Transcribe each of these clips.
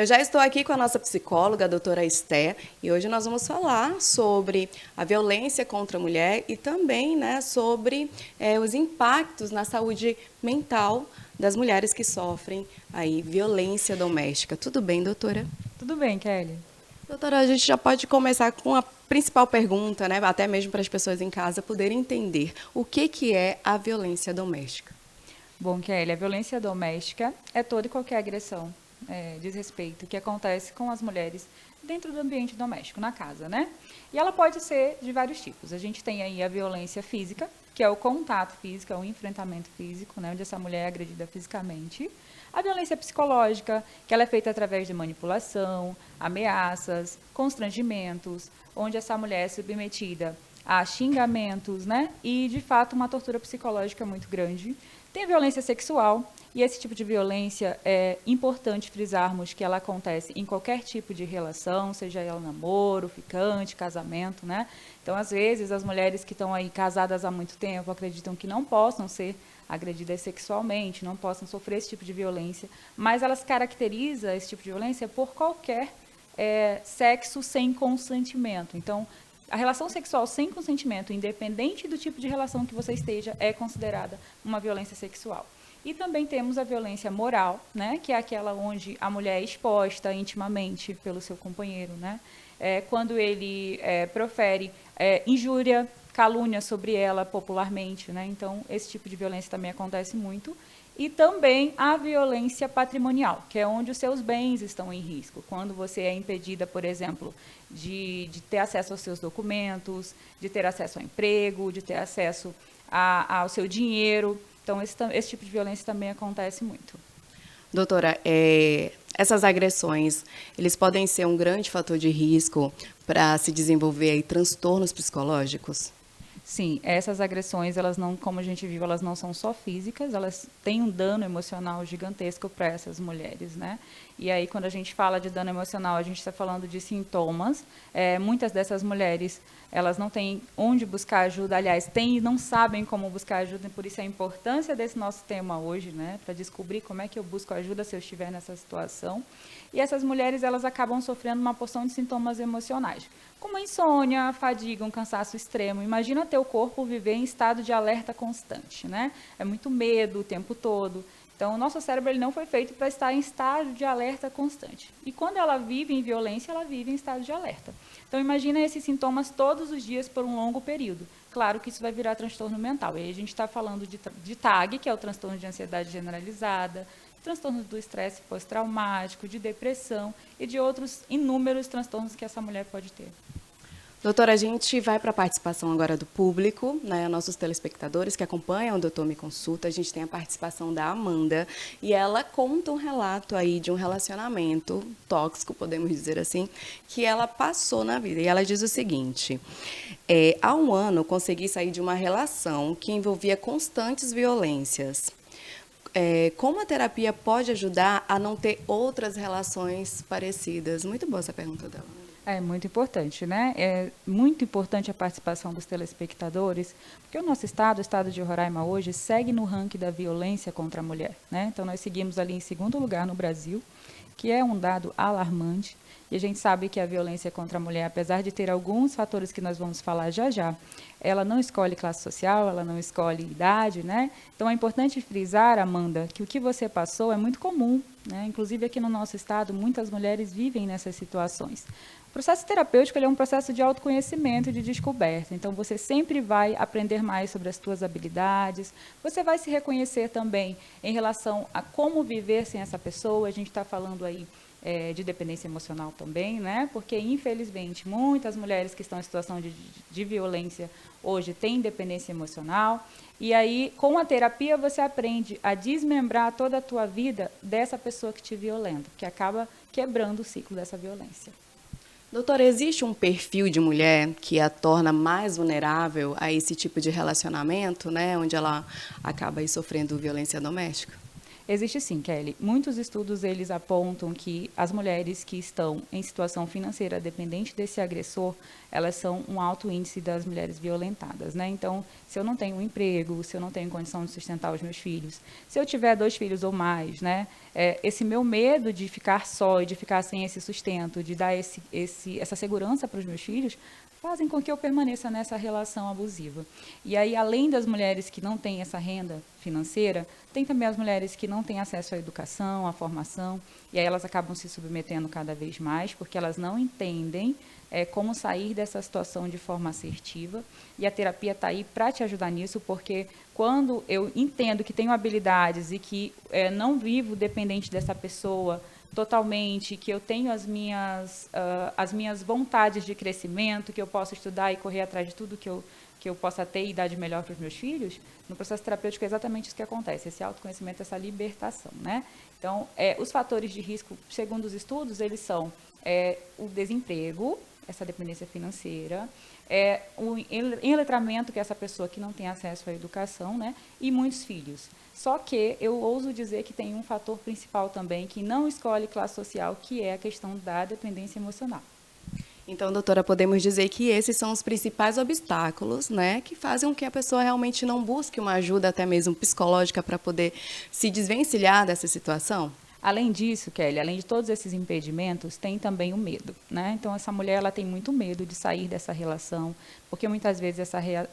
Eu já estou aqui com a nossa psicóloga, a doutora Esté, e hoje nós vamos falar sobre a violência contra a mulher e também, né, sobre os impactos na saúde mental das mulheres que sofrem aí violência doméstica. Tudo bem, doutora? Tudo bem, Kelly. Doutora, a gente já pode começar com a principal pergunta, né, até mesmo para as pessoas em casa poderem entender o que é a violência doméstica. Bom, Kelly, a violência doméstica é toda e qualquer agressão, desrespeito que acontece com as mulheres dentro do ambiente doméstico, na casa, né? E ela pode ser de vários tipos. A gente tem aí a violência física, que é o contato físico, é o enfrentamento físico, né, onde essa mulher é agredida fisicamente. A violência psicológica, que ela é feita através de manipulação, ameaças, constrangimentos, onde essa mulher é submetida a xingamentos, né? E, de fato, uma tortura psicológica muito grande. Tem a violência sexual, e esse tipo de violência é importante frisarmos que ela acontece em qualquer tipo de relação, seja ela namoro, ficante, casamento, né? Então, às vezes, as mulheres que estão aí casadas há muito tempo acreditam que não possam ser agredidas sexualmente, não possam sofrer esse tipo de violência, mas elas caracterizam esse tipo de violência por qualquer sexo sem consentimento. Então, a relação sexual sem consentimento, independente do tipo de relação que você esteja, é considerada uma violência sexual. E também temos a violência moral, né, que é aquela onde a mulher é exposta intimamente pelo seu companheiro, né, quando ele profere injúria, calúnia sobre ela popularmente, né, então esse tipo de violência também acontece muito. E também a violência patrimonial, que é onde os seus bens estão em risco. Quando você é impedida, por exemplo, de ter acesso aos seus documentos, de ter acesso ao emprego, de ter acesso ao seu dinheiro. Então, esse tipo de violência também acontece muito. Doutora, essas agressões, eles podem ser um grande fator de risco para se desenvolver aí transtornos psicológicos? Sim, essas agressões, elas não, como a gente viu, elas não são só físicas, elas têm um dano emocional gigantesco para essas mulheres, né? E aí, quando a gente fala de dano emocional, a gente está falando de sintomas. Muitas dessas mulheres, elas não têm onde buscar ajuda, aliás, têm e não sabem como buscar ajuda, e por isso a importância desse nosso tema hoje, né? Para descobrir como é que eu busco ajuda se eu estiver nessa situação. E essas mulheres, elas acabam sofrendo uma porção de sintomas emocionais, como a insônia, a fadiga, um cansaço extremo. Imagina teu corpo viver em estado de alerta constante, né? É muito medo o tempo todo. Então, o nosso cérebro ele não foi feito para estar em estado de alerta constante. E quando ela vive em violência, ela vive em estado de alerta. Então, imagina esses sintomas todos os dias por um longo período. Claro que isso vai virar transtorno mental. E aí a gente está falando de TAG, que é o transtorno de ansiedade generalizada, transtornos do estresse pós-traumático, de depressão e de outros inúmeros transtornos que essa mulher pode ter. Doutora, a gente vai para a participação agora do público, né, nossos telespectadores que acompanham o Doutor Me Consulta. A gente tem a participação da Amanda e ela conta um relato aí de um relacionamento tóxico, podemos dizer assim, que ela passou na vida. E ela diz o seguinte: há um ano consegui sair de uma relação que envolvia constantes violências. Como a terapia pode ajudar a não ter outras relações parecidas? Muito boa essa pergunta dela. É muito importante, né? É muito importante a participação dos telespectadores, porque o nosso estado, o estado de Roraima hoje, segue no ranking da violência contra a mulher, né? Então, nós seguimos ali em segundo lugar no Brasil, que é um dado alarmante. E a gente sabe que a violência contra a mulher, apesar de ter alguns fatores que nós vamos falar já já, ela não escolhe classe social, ela não escolhe idade, né? Então é importante frisar, Amanda, que o que você passou é muito comum, né? Inclusive aqui no nosso estado, muitas mulheres vivem nessas situações. O processo terapêutico ele é um processo de autoconhecimento e de descoberta. Então, você sempre vai aprender mais sobre as suas habilidades. Você vai se reconhecer também em relação a como viver sem essa pessoa. A gente está falando aí de dependência emocional também, né? Porque, infelizmente, muitas mulheres que estão em situação de violência hoje têm dependência emocional. E aí, com a terapia, você aprende a desmembrar toda a tua vida dessa pessoa que te violenta, que acaba quebrando o ciclo dessa violência. Doutora, existe um perfil de mulher que a torna mais vulnerável a esse tipo de relacionamento, né, onde ela acaba aí sofrendo violência doméstica? Existe sim, Kelly. Muitos estudos eles apontam que as mulheres que estão em situação financeira dependente desse agressor, elas são um alto índice das mulheres violentadas, né? Então, se eu não tenho um emprego, se eu não tenho condição de sustentar os meus filhos, se eu tiver 2 filhos ou mais, né? esse meu medo de ficar só e de ficar sem esse sustento, de dar essa segurança para os meus filhos, fazem com que eu permaneça nessa relação abusiva. E aí, além das mulheres que não têm essa renda financeira, tem também as mulheres que não têm acesso à educação, à formação, e aí elas acabam se submetendo cada vez mais, porque elas não entendem como sair dessa situação de forma assertiva, e a terapia está aí para te ajudar nisso, porque quando eu entendo que tenho habilidades e que não vivo dependente dessa pessoa totalmente, que eu tenho as minhas vontades de crescimento, que eu posso estudar e correr atrás de tudo que eu possa ter e dar de melhor para os meus filhos, no processo terapêutico é exatamente isso que acontece, esse autoconhecimento, essa libertação, né? Então, os fatores de risco, segundo os estudos, eles são o desemprego, essa dependência financeira, o enletramento, que é essa pessoa que não tem acesso à educação, né? E muitos filhos. Só que eu ouso dizer que tem um fator principal também, que não escolhe classe social, que é a questão da dependência emocional. Então, doutora, podemos dizer que esses são os principais obstáculos, né, que fazem com que a pessoa realmente não busque uma ajuda, até mesmo psicológica, para poder se desvencilhar dessa situação? Além disso, Kelly, além de todos esses impedimentos, tem também o medo, né? Então, essa mulher ela tem muito medo de sair dessa relação, porque muitas vezes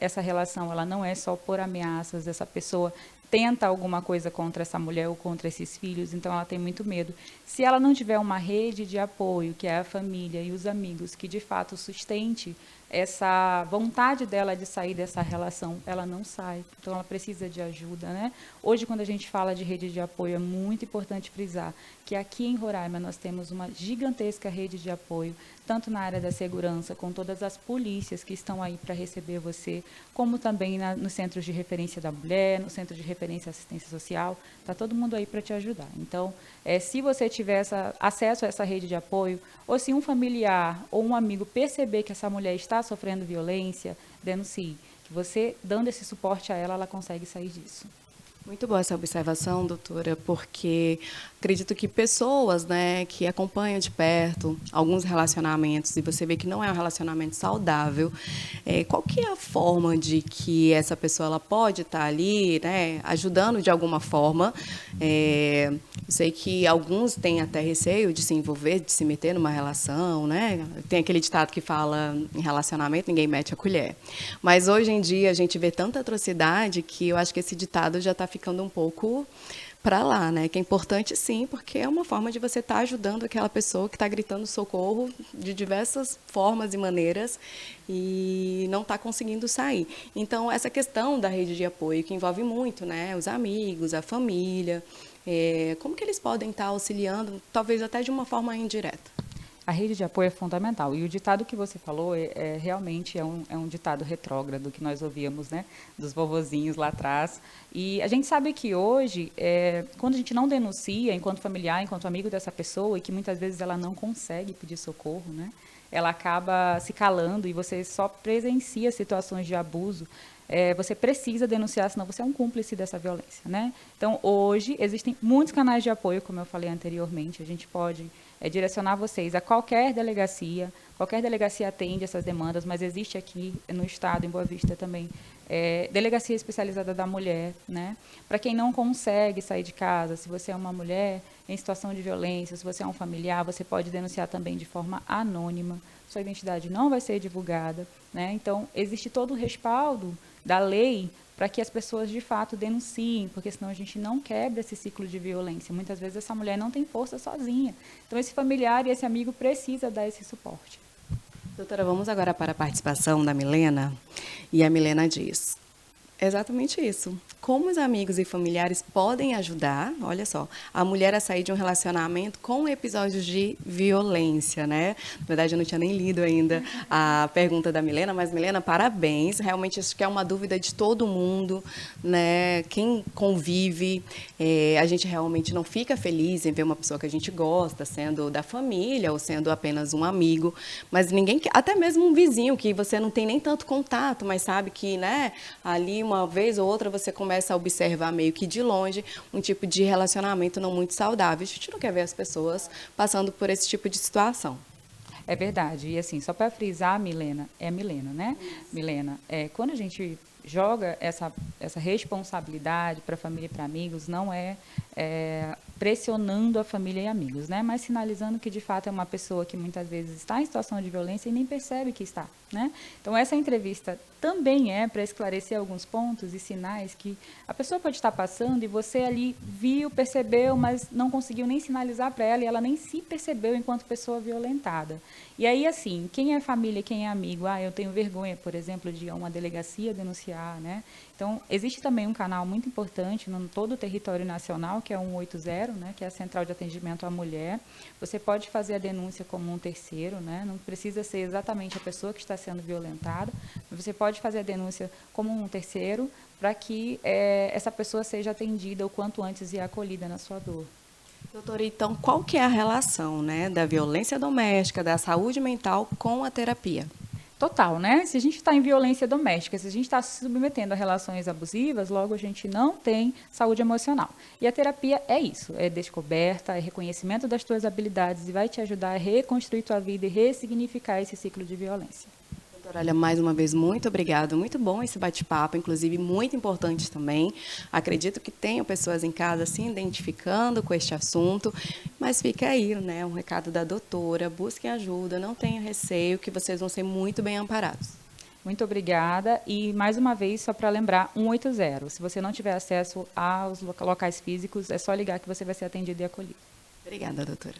essa relação ela não é só por ameaças, essa pessoa tenta alguma coisa contra essa mulher ou contra esses filhos, então ela tem muito medo. Se ela não tiver uma rede de apoio, que é a família e os amigos, que de fato sustente essa vontade dela de sair dessa relação, ela não sai. Então, ela precisa de ajuda, né? Hoje, quando a gente fala de rede de apoio, é muito importante frisar que aqui em Roraima nós temos uma gigantesca rede de apoio, tanto na área da segurança, com todas as polícias que estão aí para receber você, como também nos centros de referência da mulher, no centro de referência à assistência social, está todo mundo aí para te ajudar. Então, se você tiver acesso a essa rede de apoio, ou se um familiar ou um amigo perceber que essa mulher está sofrendo violência, denuncie. Que você, dando esse suporte a ela, ela consegue sair disso. Muito boa essa observação, doutora, porque acredito que pessoas, né, que acompanham de perto alguns relacionamentos e você vê que não é um relacionamento saudável, qual que é a forma de que essa pessoa ela pode estar ali, né, ajudando de alguma forma? Eu sei que alguns têm até receio de se envolver, de se meter numa relação, né? Tem aquele ditado que fala em relacionamento, ninguém mete a colher. Mas hoje em dia a gente vê tanta atrocidade que eu acho que esse ditado já está ficando um pouco para lá, né? Que é importante sim, porque é uma forma de você estar ajudando aquela pessoa que está gritando socorro de diversas formas e maneiras e não está conseguindo sair. Então, essa questão da rede de apoio, que envolve muito, né? Os amigos, a família, como que eles podem estar auxiliando, talvez até de uma forma indireta? A rede de apoio é fundamental. E o ditado que você falou realmente é um ditado retrógrado que nós ouvíamos, né, dos vovozinhos lá atrás. E a gente sabe que hoje, quando a gente não denuncia, enquanto familiar, enquanto amigo dessa pessoa, e que muitas vezes ela não consegue pedir socorro, né, ela acaba se calando e você só presencia situações de abuso, você precisa denunciar, senão você é um cúmplice dessa violência, né? Então, hoje, existem muitos canais de apoio, como eu falei anteriormente, a gente pode direcionar vocês a qualquer delegacia atende essas demandas, mas existe aqui no estado, em Boa Vista também, delegacia especializada da mulher, né? Para quem não consegue sair de casa, se você é uma mulher em situação de violência, se você é um familiar, você pode denunciar também de forma anônima, sua identidade não vai ser divulgada, né? Então, existe todo o respaldo da lei para que as pessoas, de fato, denunciem, porque senão a gente não quebra esse ciclo de violência. Muitas vezes essa mulher não tem força sozinha. Então, esse familiar e esse amigo precisa dar esse suporte. Doutora, vamos agora para a participação da Milena. E a Milena diz exatamente isso. Como os amigos e familiares podem ajudar, olha só, a mulher a sair de um relacionamento com episódios de violência, né? Na verdade, eu não tinha nem lido ainda a pergunta da Milena, mas, Milena, parabéns. Realmente, isso que é uma dúvida de todo mundo, né? Quem convive, a gente realmente não fica feliz em ver uma pessoa que a gente gosta, sendo da família ou sendo apenas um amigo, mas ninguém, até mesmo um vizinho que você não tem nem tanto contato, mas sabe que, né, ali uma vez ou outra você começa a observar meio que de longe um tipo de relacionamento não muito saudável. A gente não quer ver as pessoas passando por esse tipo de situação. É verdade. E assim, só para frisar, Milena, é Milena, né? Milena, quando a gente joga essa responsabilidade para a família e para amigos não é, pressionando a família e amigos, né? Mas sinalizando que, de fato, é uma pessoa que muitas vezes está em situação de violência e nem percebe que está, né? Então, essa entrevista também é para esclarecer alguns pontos e sinais que a pessoa pode estar passando e você ali viu, percebeu, mas não conseguiu nem sinalizar para ela e ela nem se percebeu enquanto pessoa violentada. E aí, assim, quem é família, quem é amigo? Eu tenho vergonha, por exemplo, de ir a uma delegacia denunciar, né? Então, existe também um canal muito importante no todo o território nacional, que é o 180, né, que é a Central de Atendimento à Mulher. Você pode fazer a denúncia como um terceiro, né, não precisa ser exatamente a pessoa que está sendo violentada, mas você pode fazer a denúncia como um terceiro para que essa pessoa seja atendida o quanto antes e acolhida na sua dor. Doutora, então, qual que é a relação, né, da violência doméstica, da saúde mental com a terapia? Total, né? Se a gente está em violência doméstica, se a gente está se submetendo a relações abusivas, logo a gente não tem saúde emocional. E a terapia é isso, é descoberta, é reconhecimento das tuas habilidades e vai te ajudar a reconstruir tua vida e ressignificar esse ciclo de violência. Doutora, olha, mais uma vez, muito obrigada. Muito bom esse bate-papo, inclusive muito importante também. Acredito que tenham pessoas em casa se identificando com este assunto, mas fica aí, né, um recado da doutora. Busquem ajuda, não tenham receio, que vocês vão ser muito bem amparados. Muito obrigada. E, mais uma vez, só para lembrar, 180. Se você não tiver acesso aos locais físicos, é só ligar que você vai ser atendido e acolhido. Obrigada, doutora.